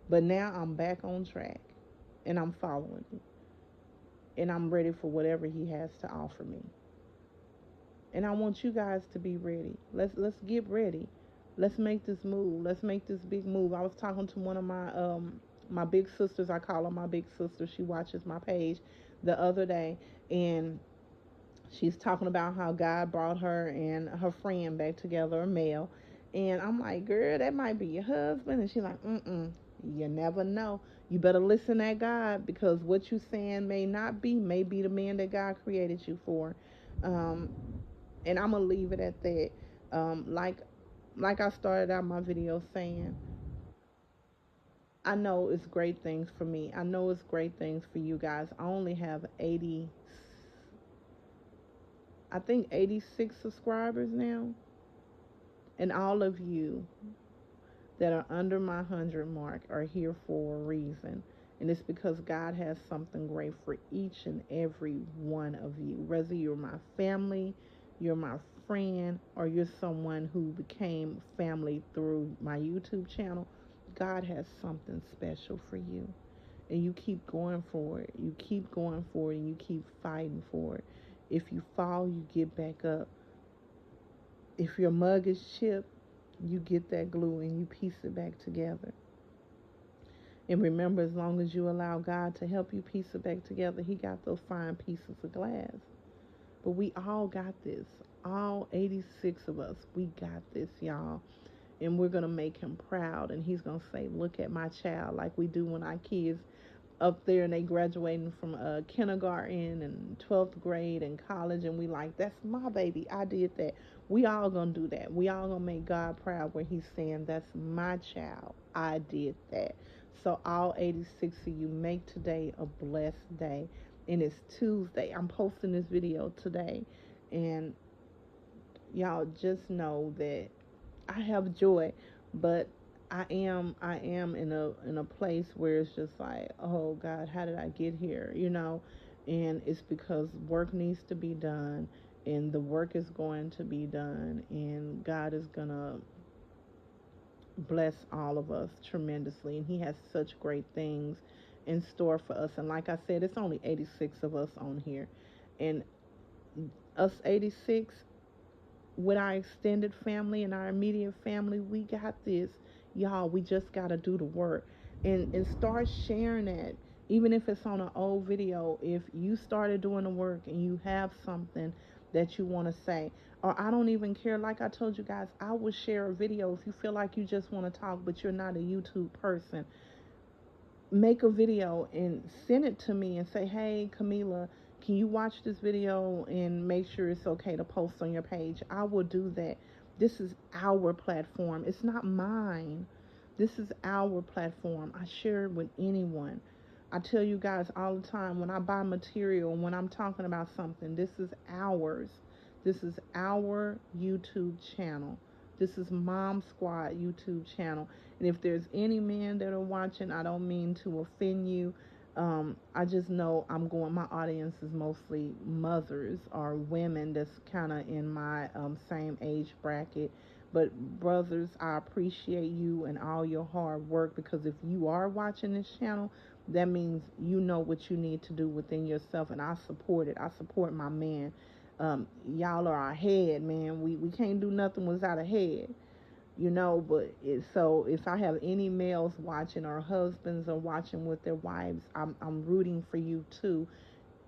A: But now I'm back on track. And I'm following it. And I'm ready for whatever He has to offer me. And I want you guys to be ready. Let's get ready. Let's make this move. Let's make this big move. I was talking to one of my big sisters. I call her my big sister. She watches my page the other day, and she's talking about how God brought her and her friend back together, a male. And I'm like, girl, that might be your husband. And she's like, you never know. You better listen at God, because what you saying may be the man that God created you for. And I'm going to leave it at that. Like I started out my video saying, I know it's great things for me. I know it's great things for you guys. I only have 86 subscribers now. And all of you that are under my 100 mark are here for a reason. And it's because God has something great for each and every one of you. Whether you're my family, you're my friend, or you're someone who became family through my YouTube channel, God has something special for you. And you keep going for it. You keep going for it, and you keep fighting for it. If you fall, you get back up. If your mug is chipped, you get that glue and you piece it back together. And remember, as long as you allow God to help you piece it back together, He got those fine pieces of glass. But we all got this. All 86 of us, we got this, y'all. And we're going to make Him proud. And He's going to say, look at my child, like we do when our kids up there and they graduating from kindergarten and 12th grade and college, and we like, that's my baby, I did that. We all gonna do that. We all gonna make God proud where He's saying, that's my child, I did that. So all 86 of you, make today a blessed day. And it's Tuesday. I'm posting this video today, and y'all just know that I have joy, but I am in a place where it's just like, oh God, how did I get here? And it's because work needs to be done, and the work is going to be done, and God is gonna bless all of us tremendously, and He has such great things in store for us. And like I said, it's only 86 of us on here, and us 86 with our extended family and our immediate family, we got this, y'all. We just got to do the work, and start sharing that. Even if it's on an old video, if you started doing the work and you have something that you want to say, or I don't even care, like I told you guys, I will share a video. If you feel like you just want to talk but you're not a YouTube person, make a video and send it to me and say, hey Camila, can you watch this video and make sure it's okay to post on your page? I will do that. This is our platform. It's not mine. This is our platform. I share it with anyone. I tell you guys all the time, when I buy material, when I'm talking about something, this is ours. This is our YouTube channel. This is Mom Squad YouTube channel. And if there's any men that are watching, I don't mean to offend you. I just know my audience is mostly mothers or women that's kind of in my same age bracket. But brothers, I appreciate you and all your hard work, because if you are watching this channel, that means you know what you need to do within yourself, and I support it. I support my man. Y'all are our head, man. We can't do nothing without a head. But so if I have any males watching or husbands are watching with their wives, I'm rooting for you too.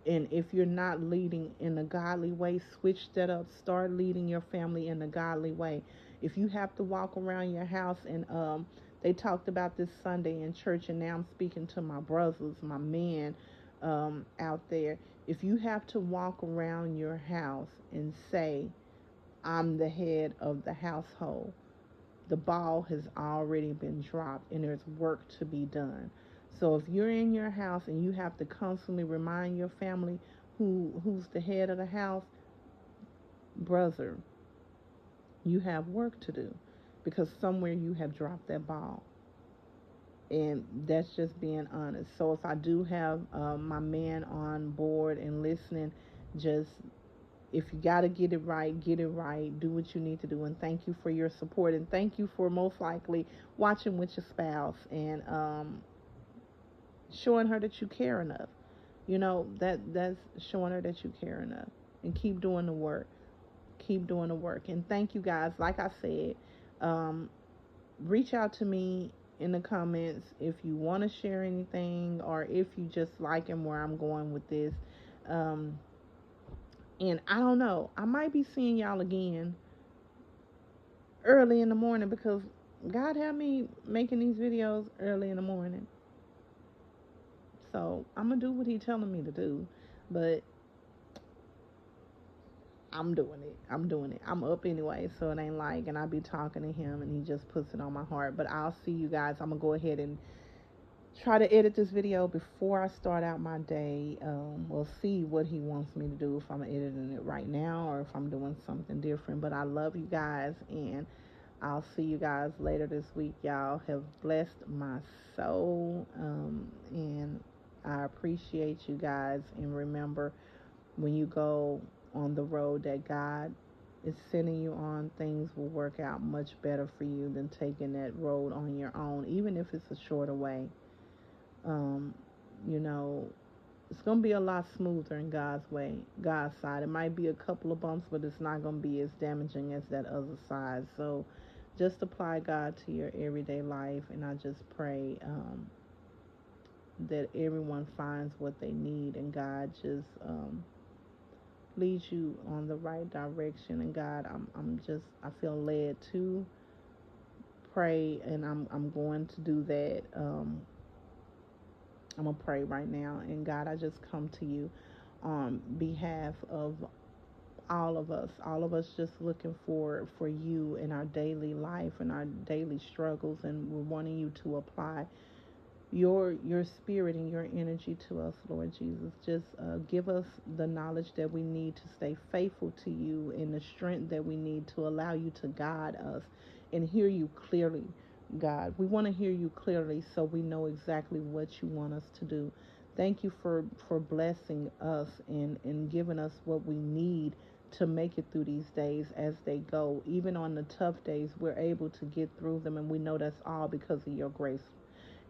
A: And if you're not leading in a godly way, switch that up. Start leading your family in a godly way. If you have to walk around your house, and they talked about this Sunday in church, and now I'm speaking to my brothers, my men out there. If you have to walk around your house and say, I'm the head of the household, the ball has already been dropped and there's work to be done. So if you're in your house and you have to constantly remind your family who's the head of the house, brother, you have work to do, because somewhere you have dropped that ball. And that's just being honest. So if I do have my man on board and listening, just, if you got to get it right, do what you need to do. And thank you for your support, and thank you for most likely watching with your spouse and showing her that you care enough. That's showing her that you care enough. And keep doing the work. And thank you guys. Like I said, reach out to me in the comments if you want to share anything, or if you just liking where I'm going with this. And I don't know, I might be seeing y'all again early in the morning, because God had me making these videos early in the morning. So I'm going to do what He's telling me to do. But I'm doing it. I'm up anyway, so it ain't like, and I be talking to Him and He just puts it on my heart. But I'll see you guys. I'm going to go ahead and try to edit this video before I start out my day. We'll see what He wants me to do, if I'm editing it right now or if I'm doing something different. But I love you guys, and I'll see you guys later this week. Y'all have blessed my soul. And I appreciate you guys. And remember, when you go on the road that God is sending you on, things will work out much better for you than taking that road on your own, even if it's a shorter way. Um, you know, it's going to be a lot smoother in God's way, God's side. It might be a couple of bumps, but it's not going to be as damaging as that other side. So just apply God to your everyday life, and I just pray that everyone finds what they need, and God just leads you on the right direction. And God, I feel led to pray, and I'm going to do that. I'm gonna pray right now. And God, I just come to you on behalf of all of us just looking for you in our daily life and our daily struggles, and we're wanting you to apply your spirit and your energy to us, Lord Jesus. Just give us the knowledge that we need to stay faithful to you, and the strength that we need to allow you to guide us and hear you clearly, God. We want to hear you clearly so we know exactly what you want us to do. Thank you for blessing us and giving us what we need to make it through these days as they go. Even on the tough days, we're able to get through them, and we know that's all because of your grace.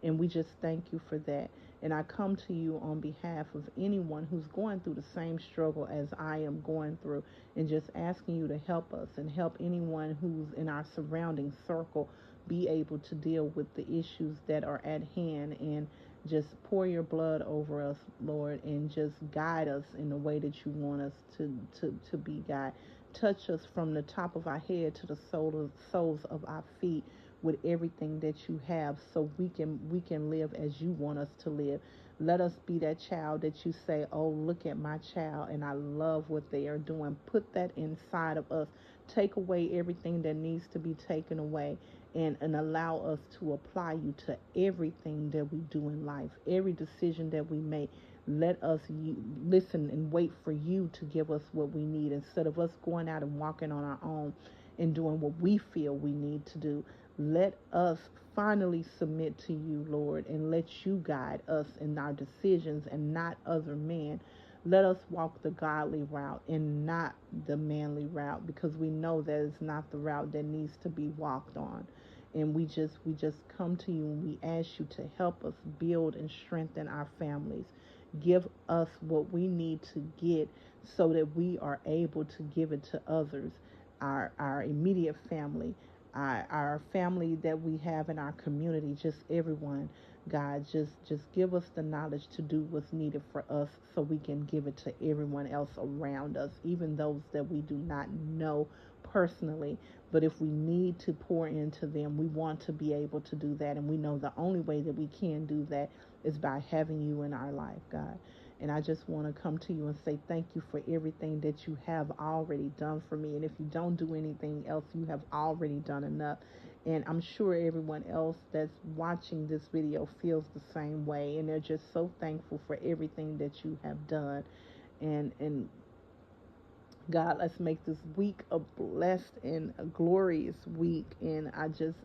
A: And we just thank you for that. And I come to you on behalf of anyone who's going through the same struggle as I am going through, and just asking you to help us and help anyone who's in our surrounding circle be able to deal with the issues that are at hand. And just pour your blood over us, Lord, and just guide us in the way that you want us to be guided. Touch us from the top of our head to the soles of our feet with everything that you have, so we can live as you want us to live. Let us be that child that you say, oh, look at my child and I love what they are doing. Put that inside of us. Take away everything that needs to be taken away, and allow us to apply you to everything that we do in life, every decision that we make. Let us listen and wait for you to give us what we need, instead of us going out and walking on our own and doing what we feel we need to do. Let us finally submit to you, Lord, and let you guide us in our decisions and not other men. Let us walk the godly route and not the manly route, because we know that is not the route that needs to be walked on. And we just come to you and we ask you to help us build and strengthen our families. Give us what we need to get so that we are able to give it to others, our immediate family, our family that we have in our community, just everyone. God, just give us the knowledge to do what's needed for us, so we can give it to everyone else around us, even those that we do not know personally. But if we need to pour into them, we want to be able to do that. And we know the only way that we can do that is by having you in our life, God. And I just want to come to you and say thank you for everything that you have already done for me. And if you don't do anything else, you have already done enough. And I'm sure everyone else that's watching this video feels the same way. And they're just so thankful for everything that you have done. And God, let's make this week a blessed and a glorious week. And I just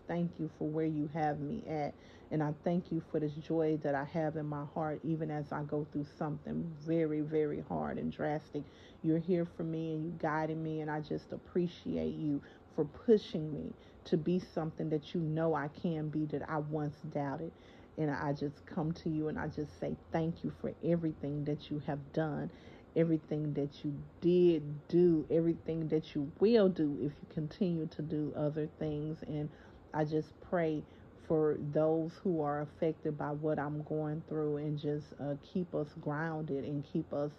A: thank you for where you have me at. And I thank you for this joy that I have in my heart, even as I go through something very, very hard and drastic. You're here for me and you guiding me. And I just appreciate you for pushing me to be something that you know I can be, that I once doubted. And I just come to you and I just say thank you for everything that you have done, everything that you did do, everything that you will do if you continue to do other things. And I just pray for those who are affected by what I'm going through, and just keep us grounded and keep us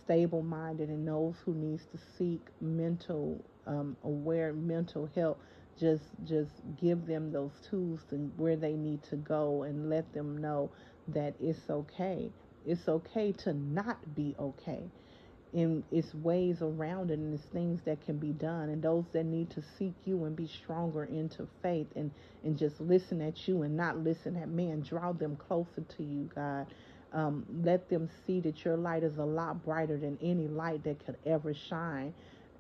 A: stable minded. And those who needs to seek mental health, just give them those tools and where they need to go, and let them know that it's okay. It's okay to not be okay. And it's ways around it, and it's things that can be done. And those that need to seek you and be stronger into faith, and just listen at you and not listen at man, draw them closer to you, God. Let them see that your light is a lot brighter than any light that could ever shine.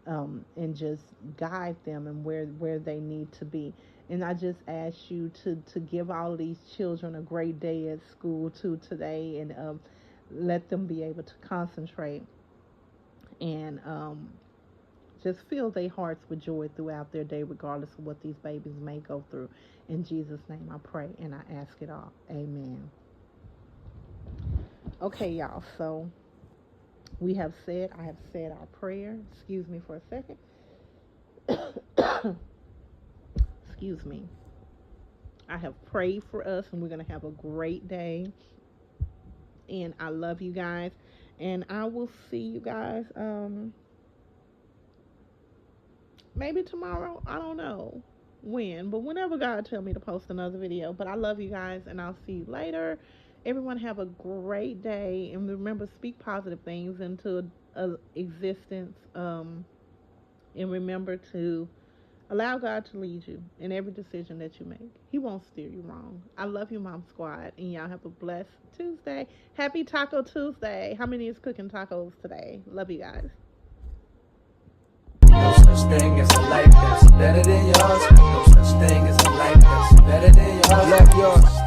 A: and just guide them and where they need to be. And I just ask you to give all of these children a great day at school too today, and let them be able to concentrate and just fill their hearts with joy throughout their day, regardless of what these babies may go through. In Jesus' name I pray and I ask it all. Amen. Okay, y'all. So I have said our prayer. Excuse me for a second. Excuse me. I have prayed for us, and we're going to have a great day. And I love you guys. And I will see you guys maybe tomorrow. I don't know when, but whenever God tell me to post another video. But I love you guys, and I'll see you later. Everyone have a great day, and remember, speak positive things into existence, and remember to allow God to lead you in every decision that you make. He won't steer you wrong. I love you, Mom Squad, and y'all have a blessed Tuesday. Happy Taco Tuesday. How many is cooking tacos today? Love you guys.
B: No such thing as a life that's better than yours. No such thing as a life that's better than yours. Love yours.